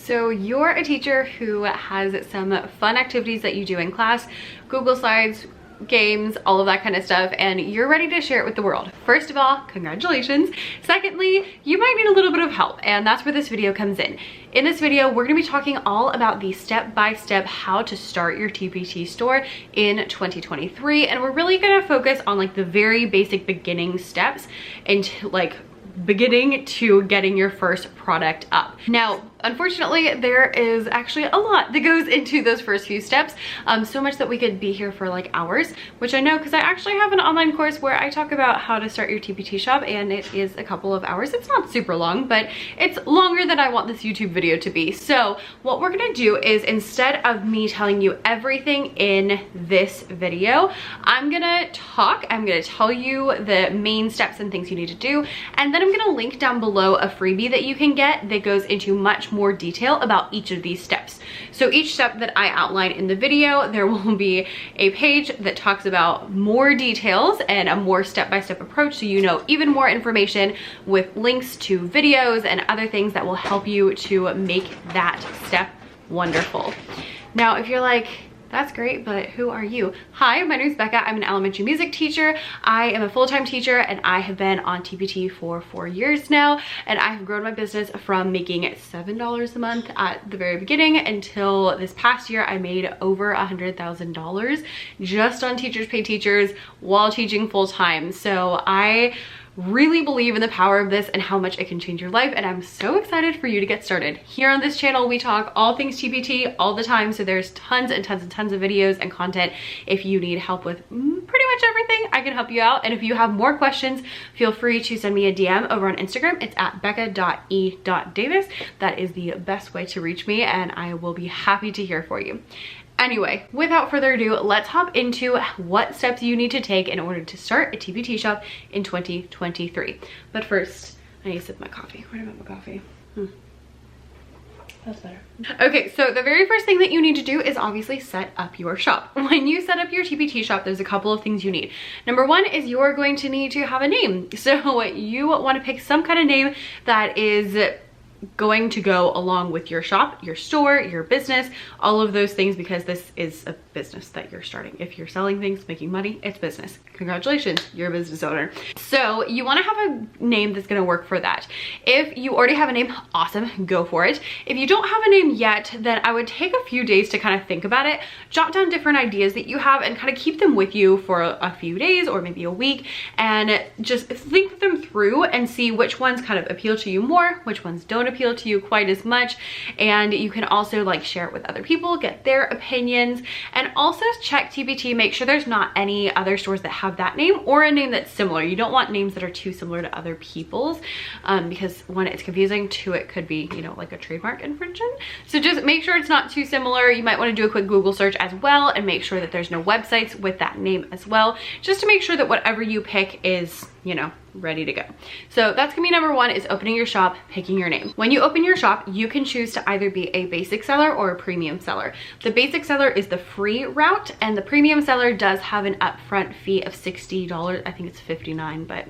So you're a teacher who has some fun activities that you do in class, Google Slides, games, all of that kind of stuff, and you're ready to share it with the world. First of all, congratulations. Secondly, you might need a little bit of help, and that's where this video comes in. In this video, we're gonna be talking all about the step-by-step how to start your TPT store in 2023, and we're really gonna focus on like the very basic beginning steps and like beginning to getting your first product up. Now, unfortunately, there is actually a lot that goes into those first few steps, so much that we could be here for like hours, which I know because I actually have an online course where I talk about how to start your TPT shop, and it is a couple of hours. It's not super long, but it's longer than I want this YouTube video to be. So what we're gonna do is, instead of me telling you everything in this video, I'm gonna tell you the main steps and things you need to do, and then I'm gonna link down below a freebie that you can get that goes into much more detail about each of these steps. So each step that I outline in the video, there will be a page that talks about more details and a more step-by-step approach, so you know even more information with links to videos and other things that will help you to make that step wonderful. Now, if you're like, that's great, but who are you? Hi, my name is Becca. I'm an elementary music teacher. I am a full-time teacher, and I have been on TPT for 4 years now, and I have grown my business from making $7 a month at the very beginning until this past year I made over $100,000 just on Teachers Pay Teachers while teaching full-time. So I really believe in the power of this and how much it can change your life, and I'm so excited for you to get started. Here on this channel, we talk all things TPT all the time, so there's tons and tons and tons of videos and content. If you need help with pretty much everything, I can help you out. And if you have more questions, feel free to send me a DM over on Instagram. It's at becca.e.davis. That is the best way to reach me, and I will be happy to hear for you. Anyway, without further ado, let's hop into what steps you need to take in order to start a TPT shop in 2023. But first, I need to sip my coffee. Where did I put my coffee? That's better. Okay, so the very first thing that you need to do is obviously set up your shop. When you set up your TPT shop, there's a couple of things you need. Number one is you're going to need to have a name. So you want to pick some kind of name that is going to go along with your shop, your store, your business, all of those things, because this is a business that you're starting. If you're selling things, making money, it's business. Congratulations, you're a business owner. So you want to have a name that's going to work for that. If you already have a name, awesome, go for it. If you don't have a name yet, then I would take a few days to kind of think about it, jot down different ideas that you have and kind of keep them with you for a few days or maybe a week, and just think them through and see which ones kind of appeal to you more, which ones don't appeal to you quite as much. And you can also like share it with other people, get their opinions, and also check TPT, make sure there's not any other stores that have that name or a name that's similar. You don't want names that are too similar to other people's, because one, it's confusing, two, it could be, you know, like a trademark infringement. So just make sure it's not too similar. You might want to do a quick Google search as well and make sure that there's no websites with that name as well, just to make sure that whatever you pick is, you know, ready to go. So that's gonna be number one, is opening your shop, picking your name. When you open your shop, you can choose to either be a basic seller or a premium seller. The basic seller is the free route, and the premium seller does have an upfront fee of $60. I think it's $59, but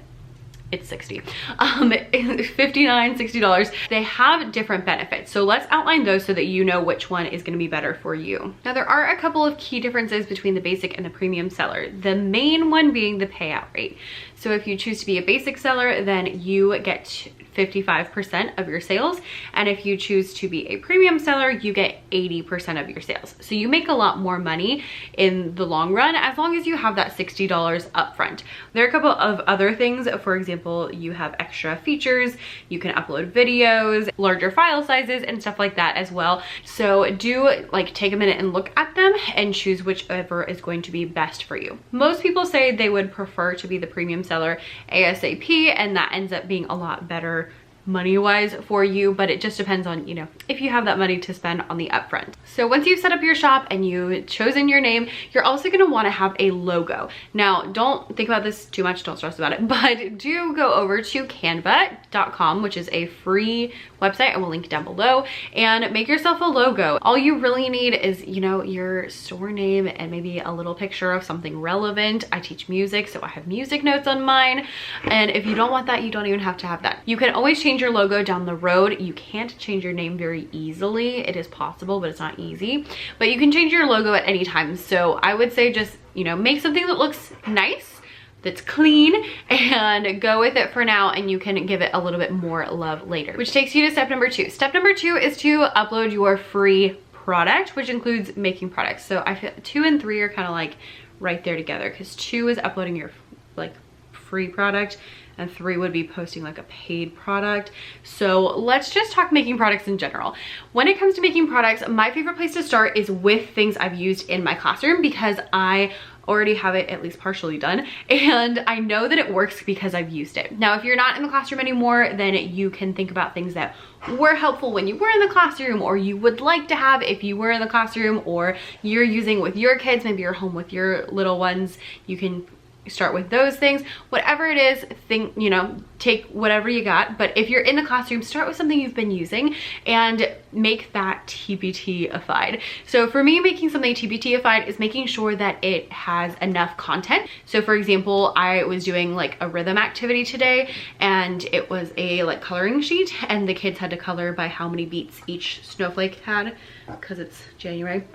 it's $60. $59, $60. They have different benefits, so let's outline those so that you know which one is going to be better for you. Now, there are a couple of key differences between the basic and the premium seller, the main one being the payout rate. So if you choose to be a basic seller, then you get 55% of your sales, and if you choose to be a premium seller, you get 80% of your sales. So you make a lot more money in the long run, as long as you have that $60 upfront. There are a couple of other things. For example, you have extra features, you can upload videos, larger file sizes, and stuff like that as well. So do like take a minute and look at them and choose whichever is going to be best for you. Most people say they would prefer to be the premium seller ASAP, and that ends up being a lot better money-wise for you, but it just depends on, you know, if you have that money to spend on the upfront. So once you've set up your shop and you've chosen your name, you're also going to want to have a logo. Now, don't think about this too much, don't stress about it, but do go over to canva.com, which is a free website. I will link down below, and make yourself a logo. All you really need is, you know, your store name and maybe a little picture of something relevant. I teach music, so I have music notes on mine, and if you don't want that, you don't even have to have that. You can always change change your logo down the road. You can't change your name very easily. It is possible, but it's not easy. But you can change your logo at any time. So I would say just, you know, make something that looks nice, that's clean, and go with it for now, and you can give it a little bit more love later. Which takes you to step number 2. Step number 2 is to upload your free product, which includes making products. So I feel 2 and 3 are kind of like right there together, because 2 is uploading your like free product and 3 would be posting like a paid product. So let's just talk making products in general. When it comes to making products, my favorite place to start is with things I've used in my classroom, because I already have it at least partially done, and I know that it works because I've used it. Now, if you're not in the classroom anymore, then you can think about things that were helpful when you were in the classroom, or you would like to have if you were in the classroom, or you're using with your kids, maybe you're home with your little ones. You can start with those things. Whatever it is, think, you know, take whatever you got. But if you're in the classroom, start with something you've been using and make that TPT-ified. So for me, making something TPT-ified is making sure that it has enough content. So for example, I was doing like a rhythm activity today, and it was a like coloring sheet, and the kids had to color by how many beats each snowflake had, because it's January.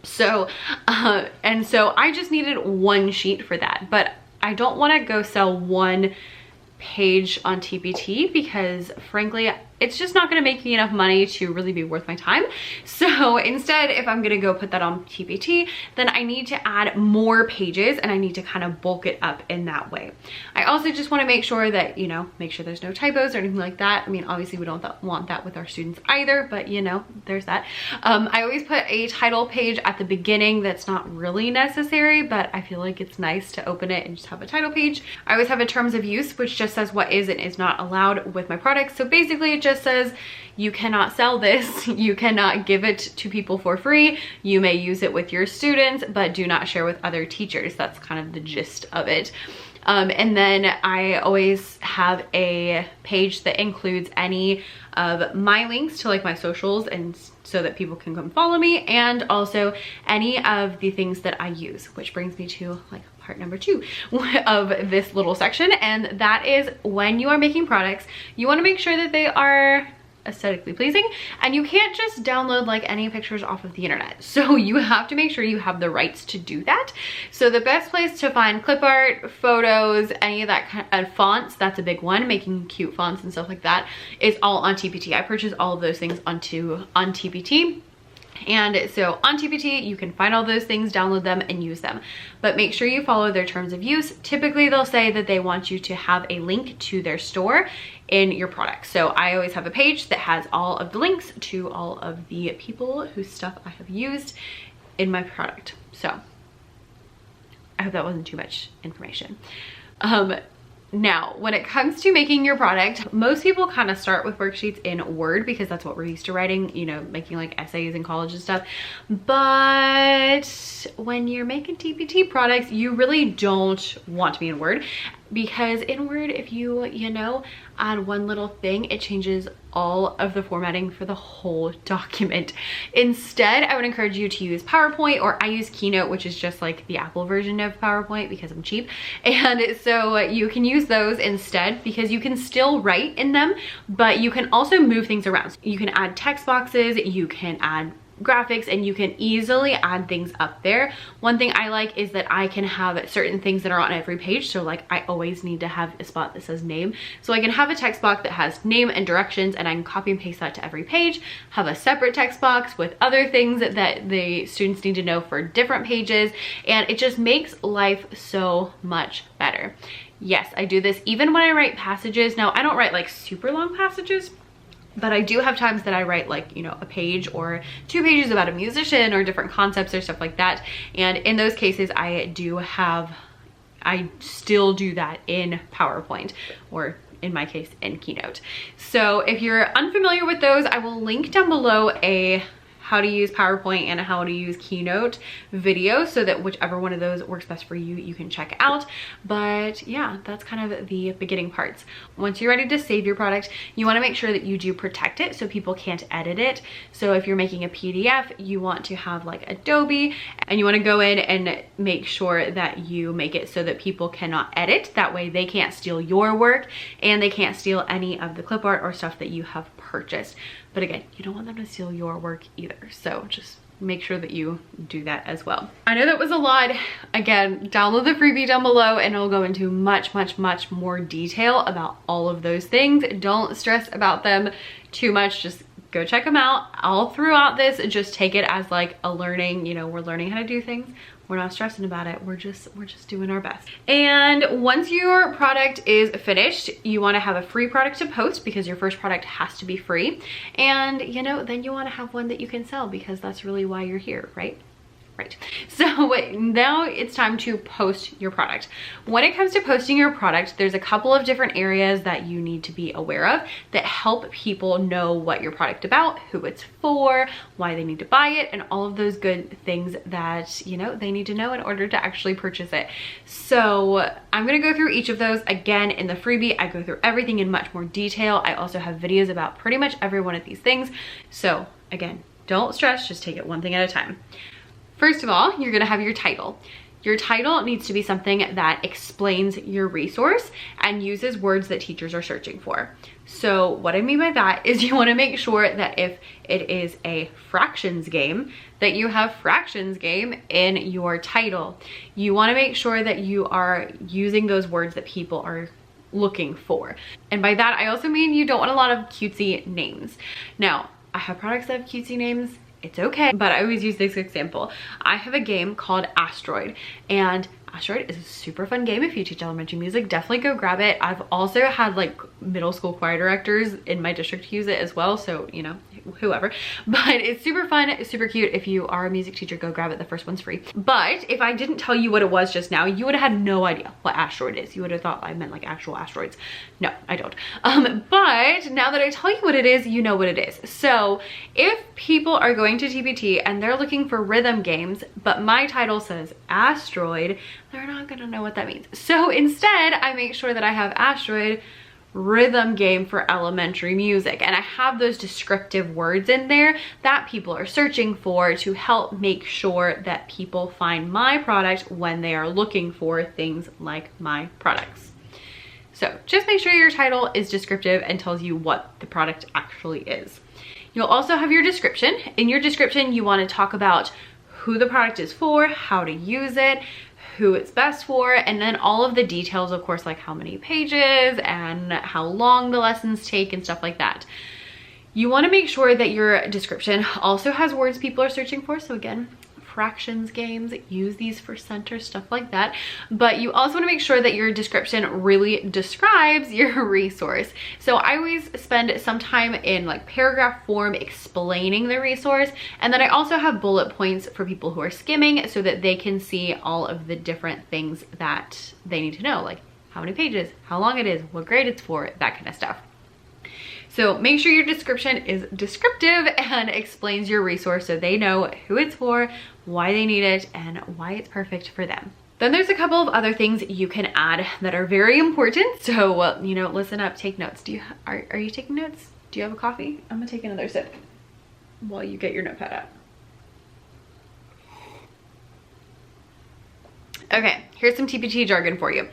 So and so I just needed one sheet for that, but I don't want to go sell one page on TPT, because frankly it's just not going to make me enough money to really be worth my time. So instead, if I'm going to go put that on TPT, then I need to add more pages, and I need to kind of bulk it up in that way. I also just want to make sure that, you know, make sure there's no typos or anything like that. I mean, obviously we don't want that with our students either, but you know, there's that. I always put a title page at the beginning. That's not really necessary, but I feel like it's nice to open it and just have a title page. I always have a terms of use, which just says what is and is not allowed with my products. So basically it just says you cannot sell this, you cannot give it to people for free, you may use it with your students, but do not share with other teachers. That's kind of the gist of it. And then I always have a page that includes any of my links to like my socials, and so that people can come follow me, and also any of the things that I use, which brings me to like part number 2 of this little section. And that is, when you are making products, you want to make sure that they are aesthetically pleasing, and you can't just download like any pictures off of the internet. So you have to make sure you have the rights to do that. So the best place to find clip art, photos, any of that kind of fonts, that's a big one, making cute fonts and stuff like that, is all on TPT. I purchase all of those things on TPT. And so on TPT, you can find all those things, download them, and use them. But make sure you follow their terms of use. Typically, they'll say that they want you to have a link to their store in your product. So I always have a page that has all of the links to all of the people whose stuff I have used in my product. So I hope that wasn't too much information. Now, when it comes to making your product, most people kind of start with worksheets in Word, because that's what we're used to writing, you know, making like essays in college and stuff. But when you're making TPT products, you really don't want to be in Word, because in Word, if you know, add one little thing, it changes all of the formatting for the whole document. Instead, I would encourage you to use PowerPoint, or I use Keynote, which is just like the Apple version of PowerPoint because I'm cheap. And so you can use those instead, because you can still write in them, but you can also move things around. You can add text boxes, you can add graphics, and you can easily add things up there. One thing I like is that I can have certain things that are on every page. So like I always need to have a spot that says name. So I can have a text box that has name and directions, and I can copy and paste that to every page, have a separate text box with other things that the students need to know for different pages. And it just makes life so much better. Yes, I do this even when I write passages. Now, I don't write like super long passages, but I do have times that I write like, you know, a page or 2 pages about a musician or different concepts or stuff like that. And in those cases, I still do that in PowerPoint, or in my case, in Keynote. So if you're unfamiliar with those, I will link down below a how to use PowerPoint and how to use Keynote video, so that whichever one of those works best for you, you can check out. But yeah, that's kind of the beginning parts. Once you're ready to save your product, you want to make sure that you do protect it so people can't edit it. So if you're making a PDF, you want to have like Adobe, and you want to go in and make sure that you make it so that people cannot edit. That way they can't steal your work and they can't steal any of the clip art or stuff that you have purchased. But again, you don't want them to steal your work either. So just make sure that you do that as well. I know that was a lot. Again, download the freebie down below and it'll go into much more detail about all of those things. Don't stress about them too much. Just go check them out. All throughout this, just take it as like a learning, you know, we're learning how to do things. We're not stressing about it. We're just doing our best. And once your product is finished, you want to have a free product to post, because your first product has to be free. And you know, then you want to have one that you can sell, because that's really why you're here, right? Right. So now it's time to post your product. When it comes to posting your product, there's a couple of different areas that you need to be aware of that help people know what your product about, who it's for, why they need to buy it, and all of those good things that, you know, they need to know in order to actually purchase it. So I'm going to go through each of those. Again, in the freebie, I go through everything in much more detail. I also have videos about pretty much every one of these things. So again, don't stress, just take it one thing at a time. First of all, you're gonna have your title. Your title needs to be something that explains your resource and uses words that teachers are searching for. So what I mean by that is you wanna make sure that if it is a fractions game, that you have fractions game in your title. You wanna make sure that you are using those words that people are looking for. And by that, I also mean you don't want a lot of cutesy names. Now, I have products that have cutesy names. It's okay, but I always use this example. I have a game called Asteroid, and Asteroid is a super fun game. If you teach elementary music, definitely go grab it. I've also had like middle school choir directors in my district use it as well, so you know, whoever. But it's super fun, it's super cute. If you are a music teacher, go grab it. The first one's free. But if I didn't tell you what it was just now, you would have had no idea what asteroid is. You would have thought I meant like actual asteroids. No, I don't. But now that I tell you what it is, you know what it is. So if people are going to TPT and they're looking for rhythm games, but my title says Asteroid, they're not gonna know what that means. So instead, I make sure that I have Asteroid rhythm game for elementary music, and I have those descriptive words in there that people are searching for to help make sure that people find my product when they are looking for things like my products. So just make sure your title is descriptive and tells you what the product actually is. You'll also have your description. In your description, you want to talk about who the product is for, how to use it, who it's best for, and then all of the details, of course, like how many pages and how long the lessons take and stuff like that. You want to make sure that your description also has words people are searching for. So again, fractions games, use these for center, stuff like that. But you also want to make sure that your description really describes your resource. So I always spend some time in like paragraph form explaining the resource, and then I also have bullet points for people who are skimming so that they can see all of the different things that they need to know, like how many pages, how long it is, what grade it's for, that kind of stuff. So make sure your description is descriptive and explains your resource so they know who it's for, why they need it, and why it's perfect for them. Then there's a couple of other things you can add that are very important. So, you know, listen up, take notes. Are you taking notes? Do you have a coffee? I'm gonna take another sip while you get your notepad out. Okay, here's some TPT jargon for you.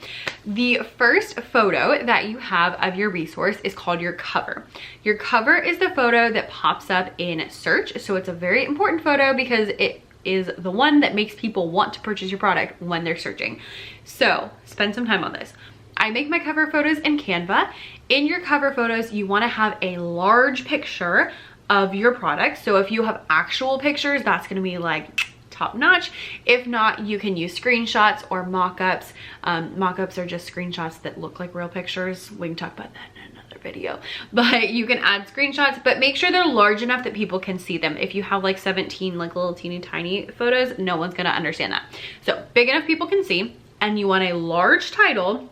The first photo that you have of your resource is called your cover. Your cover is the photo that pops up in search. So it's a very important photo because it is the one that makes people want to purchase your product when they're searching. So spend some time on this. I make my cover photos in Canva. In your cover photos, you want to have a large picture of your product. So if you have actual pictures, that's going to be like top notch. If not, you can use screenshots or mock-ups. Mock-ups are just screenshots that look like real pictures. We can talk about that in another video. But you can add screenshots, but make sure they're large enough that people can see them. If you have like 17 like little teeny tiny photos, no one's gonna understand that. So big enough people can see, and you want a large title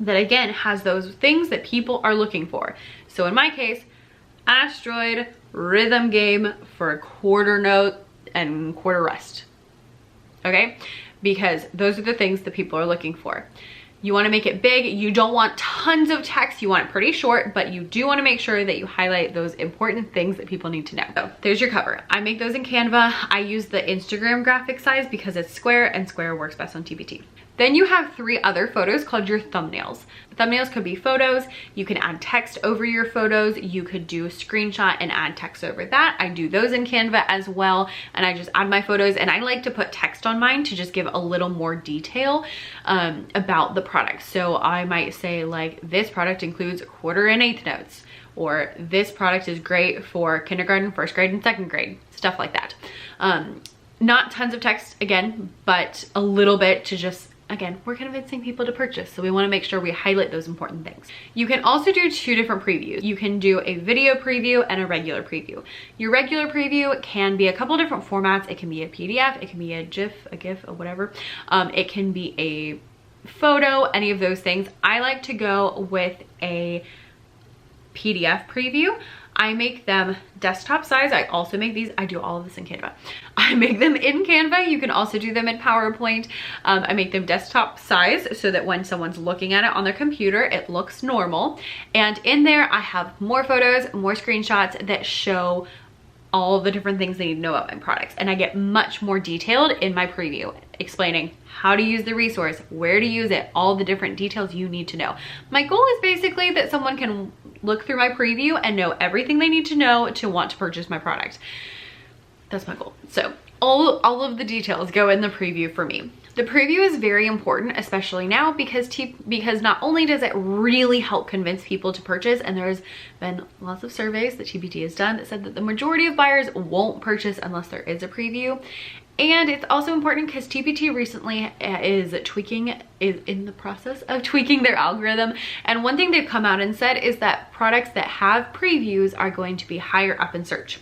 that again has those things that people are looking for. So in my case, Asteroid rhythm game for a quarter note and quarter rest, okay? Because those are the things that people are looking for. You want to make it big. You don't want tons of text. You want it pretty short, but you do want to make sure that you highlight those important things that people need to know. So there's your cover. I make those in Canva. I use the Instagram graphic size because it's square and square works best on TPT. Then you have 3 other photos called your thumbnails. Thumbnails could be photos. You can add text over your photos. You could do a screenshot and add text over that. I do those in Canva as well. And I just add my photos, and I like to put text on mine to just give a little more detail about the product. So I might say like, this product includes quarter and eighth notes, or this product is great for kindergarten, first grade, and second grade, stuff like that. Not tons of text again, but a little bit to just, again, we're convincing people to purchase, so we want to make sure we highlight those important things. You can also do 2 different previews. You can do a video preview and a regular preview. Your regular preview can be a couple different formats. It can be a PDF, it can be a GIF, or whatever. It can be a photo, any of those things. I like to go with a PDF preview. I make them desktop size. I also make these, I do all of this in Canva. I make them in Canva. You can also do them in PowerPoint. I make them desktop size so that when someone's looking at it on their computer, it looks normal. And in there, I have more photos, more screenshots that show all the different things they need to know about my products. And I get much more detailed in my preview, explaining how to use the resource, where to use it, all the different details you need to know. My goal is basically that someone can look through my preview and know everything they need to know to want to purchase my product. That's my goal. So all of the details go in the preview for me. The preview is very important, especially now, because not only does it really help convince people to purchase, and there's been lots of surveys that TPT has done that said that the majority of buyers won't purchase unless there is a preview. And it's also important because TPT recently is in the process of tweaking their algorithm. And one thing they've come out and said is that products that have previews are going to be higher up in search.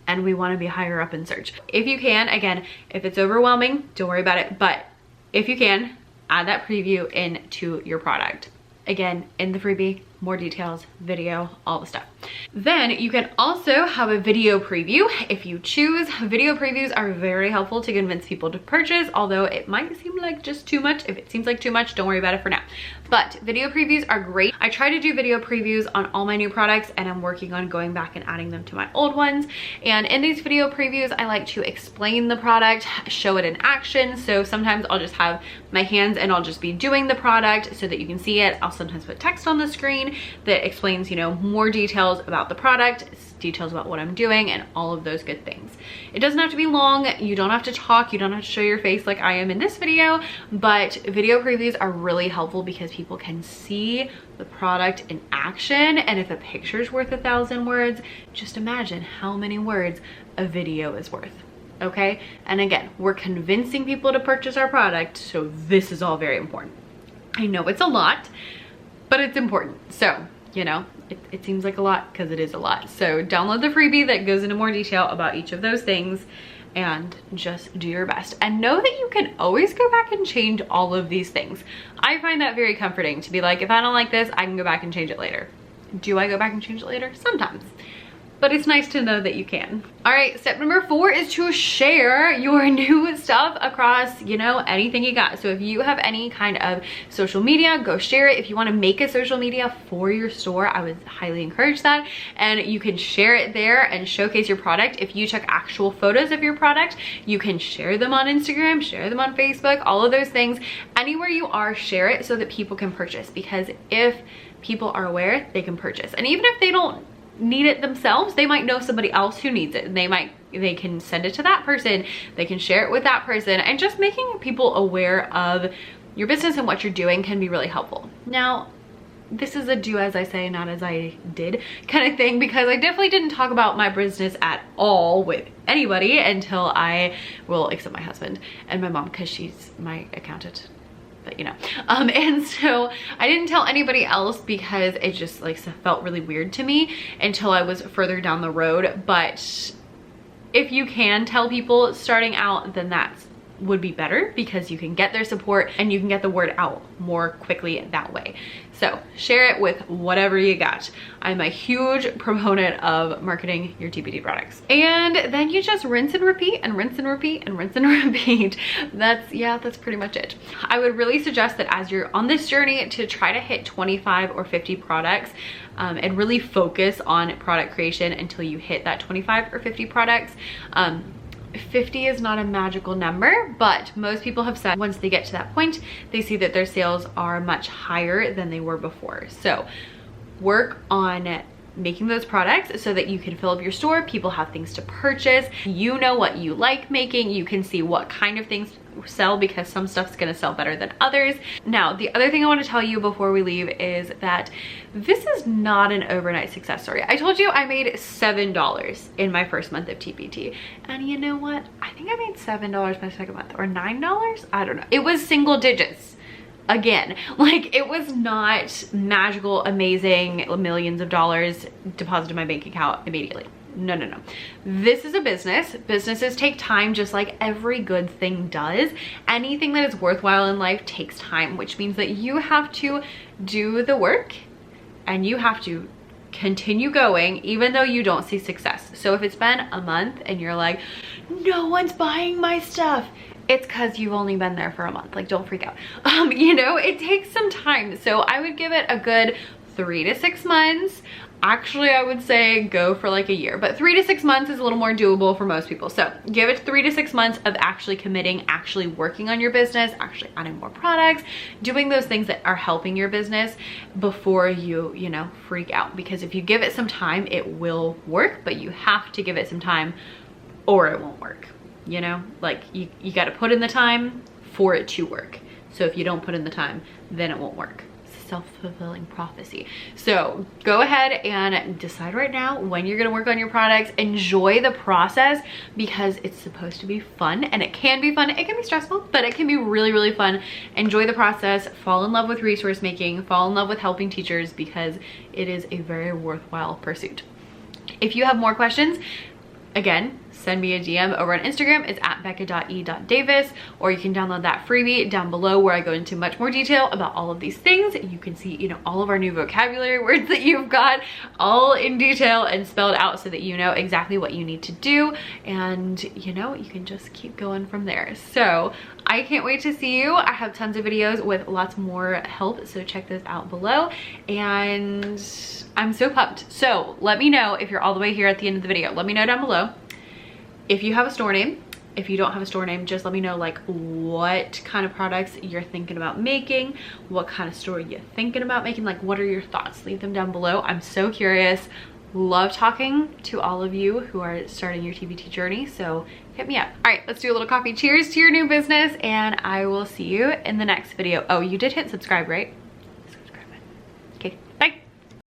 And we want to be higher up in search. If you can, again, if it's overwhelming, don't worry about it. But if you can, add that preview into your product. Again, in the freebie, more details, video, all the stuff. Then you can also have a video preview if you choose. Video previews are very helpful to convince people to purchase, although it might seem like just too much. If it seems like too much, don't worry about it for now. But video previews are great. I try to do video previews on all my new products, and I'm working on going back and adding them to my old ones. And in these video previews, I like to explain the product, show it in action. So sometimes I'll just have my hands and I'll just be doing the product so that you can see it. I'll sometimes put text on the screen that explains, you know, more details about the product, details about what I'm doing, and all of those good things. It doesn't have to be long. You don't have to talk. You don't have to show your face like I am in this video, but video previews are really helpful because people can see the product in action. And if a picture is worth 1,000 words, just imagine how many words a video is worth. Okay? And again, we're convincing people to purchase our product, so this is all very important. I know it's a lot, but it's important. So, you know, it seems like a lot because it is a lot. So download the freebie that goes into more detail about each of those things and just do your best. And know that you can always go back and change all of these things. I find that very comforting to be like, if I don't like this, I can go back and change it later. Do I go back and change it later? Sometimes. But it's nice to know that you can. All right, step number 4 is to share your new stuff across, you know, anything you got. So if you have any kind of social media, go share it. If you want to make a social media for your store, I would highly encourage that. And you can share it there and showcase your product. If you took actual photos of your product, you can share them on Instagram, share them on Facebook, all of those things. Anywhere you are, share it so that people can purchase, because if people are aware, they can purchase. And even if they don't need it themselves, they might know somebody else who needs it, and they can send it to that person, they can share it with that person, and just making people aware of your business and what you're doing can be really helpful. Now, this is a do as I say, not as I did kind of thing, because I definitely didn't talk about my business at all with anybody until except my husband and my mom, because she's my accountant. But you know, and so I didn't tell anybody else because it just like felt really weird to me until I was further down the road. But if you can tell people starting out, then that's would be better, because you can get their support and you can get the word out more quickly that way. So share it with whatever you got. I'm a huge proponent of marketing your TPT products. And then you just rinse and repeat and rinse and repeat and rinse and repeat. That's pretty much it. I would really suggest that as you're on this journey to try to hit 25 or 50 products, and really focus on product creation until you hit that 25 or 50 products. 50 is not a magical number, but most people have said once they get to that point, they see that their sales are much higher than they were before. So work on making those products so that you can fill up your store. People have things to purchase. You know what you like making. You can see what kind of things sell, because some stuff's gonna sell better than others. Now, the other thing I want to tell you before we leave is that this is not an overnight success story. I told you I made $7 in my first month of TPT, and you know what? I think I made $7 my second month, or $9. I don't know. It was single digits. Again, like, it was not magical, amazing, millions of dollars deposited in my bank account immediately. No, no, no. This is a business. Businesses take time, just like every good thing does. Anything that is worthwhile in life takes time, which means that you have to do the work and you have to continue going even though you don't see success. So if it's been a month and you're like, no one's buying my stuff, it's because you've only been there for a month. Like, don't freak out. You know, it takes some time. So I would give it a good 3 to 6 months. Actually, I would say go for like a year, but 3 to 6 months is a little more doable for most people. So give it 3 to 6 months of actually committing, actually working on your business, actually adding more products, doing those things that are helping your business before you know, freak out. Because if you give it some time, it will work, but you have to give it some time or it won't work. You know, like you got to put in the time for it to work. So if you don't put in the time, then it won't work. Self-fulfilling prophecy. So go ahead and decide right now when you're going to work on your products. Enjoy the process, because it's supposed to be fun, and it can be fun. It can be stressful, but it can be really, really fun. Enjoy the process. Fall in love with resource making. Fall in love with helping teachers, because it is a very worthwhile pursuit. If you have more questions, again, send me a DM over on Instagram. It's at becca.e.davis, or you can download that freebie down below where I go into much more detail about all of these things. You can see, you know, all of our new vocabulary words that you've got all in detail and spelled out so that you know exactly what you need to do, and you know, you can just keep going from there. So I can't wait to see you. I have tons of videos with lots more help, so check those out below, and I'm so pumped. So let me know if you're all the way here at the end of the video. Let me know down below if you have a store name. If you don't have a store name, just let me know like what kind of products you're thinking about making, what kind of store you're thinking about making, like what are your thoughts? Leave them down below. I'm so curious. Love talking to all of you who are starting your TPT journey, so hit me up. All right, let's do a little coffee. Cheers to your new business, and I will see you in the next video. Oh, you did hit subscribe, right?